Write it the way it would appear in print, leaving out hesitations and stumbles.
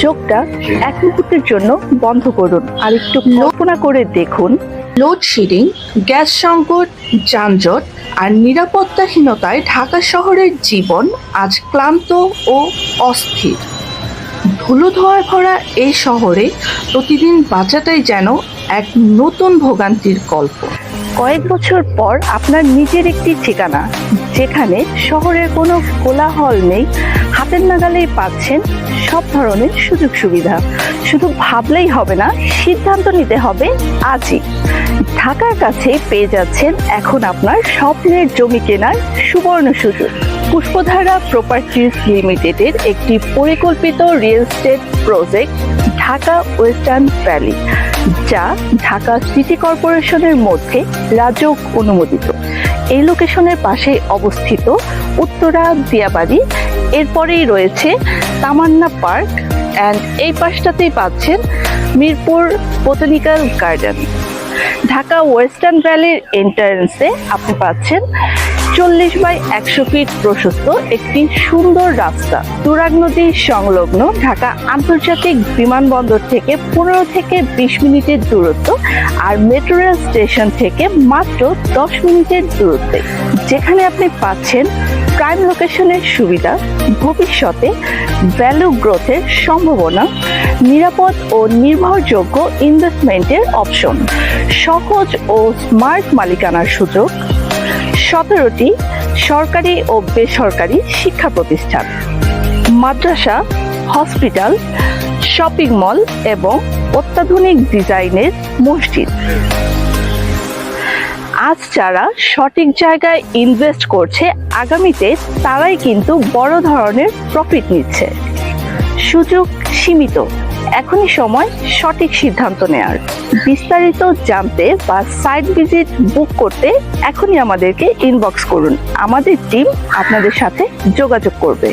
চোখটা এক মুহূর্তের জন্য বন্ধ করুন আর একটু কল্পনা করে দেখুন, লোডশেডিং, গ্যাস সংকট, যানজট আর নিরাপত্তাহীনতায় ঢাকা শহরের জীবন আজ ক্লান্ত ও অস্থির। ধুলো ধোঁয়ায় ভরা এই শহরে প্রতিদিন বাঁচাটাই যেন এক নতুন ভোগান্তির গল্প। কয়েক বছর পর আপনার নিজের একটি ঠিকানা, যেখানে শহরের কোনো কোলাহল নেই, হাতের নাগালেই পাচ্ছেন সব ধরনের সুযোগ সুবিধা। শুধু ভাবলেই হবে না, সিদ্ধান্ত নিতে হবে আজই। ঢাকার কাছে পেয়ে যাচ্ছেন এখন আপনার স্বপ্নের জমি কেনার সুবর্ণ সুযোগ। পুষ্পধারা প্রপার্টিজ লিমিটেডের একটি পরিকল্পিত real estate project Dhaka western valley, যা ঢাকা সিটি কর্পোরেশনের মধ্যে রাজউক অনুমোদিত। এই লোকেশনের পাশে অবস্থিত উত্তরা দিয়াবাড়ি, এরপরেই রয়েছে তামান্না পার্ক অ্যান্ড এই পাশটাতেই পাচ্ছেন Mirpur botanical garden. Dhaka western ভ্যালির এন্ট্রান্সে আপনি পাচ্ছেন 40x100 ফিট প্রশস্ত একটি সুন্দর রাস্তা। তুরাগ নদী সংলগ্ন ঢাকা আন্তর্জাতিক বিমানবন্দর থেকে 15 থেকে 20 মিনিটের দূরত্ব, আর মেট্রো রেল স্টেশন থেকে মাত্র 10 মিনিটের দূরত্বে, যেখানে আপনি পাচ্ছেন প্রাইম লোকেশনের সুবিধা, ভবিষ্যতে ভ্যালু গ্রোথের সম্ভাবনা, নিরাপদ ও নির্ভরযোগ্য ইনভেস্টমেন্টের অপশন, সহজ ও স্মার্ট মালিকানার সুযোগ, 17টি সরকারি ও বেসরকারি শিক্ষা প্রতিষ্ঠান, মাদ্রাসা, হসপিটাল, শপিং মল এবং অত্যাধুনিক ডিজাইনের মসজিদ। আজ যারা সঠিক জায়গায় ইনভেস্ট করছে, আগামীতে তারাই কিন্তু বড় ধরনের প্রফিট নিচ্ছে। সুযোগ সীমিত, এখনই সময় সঠিক সিদ্ধান্ত নেয়ার। বিস্তারিত জানতে বা সাইট ভিজিট বুক করতে এখনই আমাদেরকে ইনবক্স করুন, আমাদের টিম আপনাদের সাথে যোগাযোগ করবে।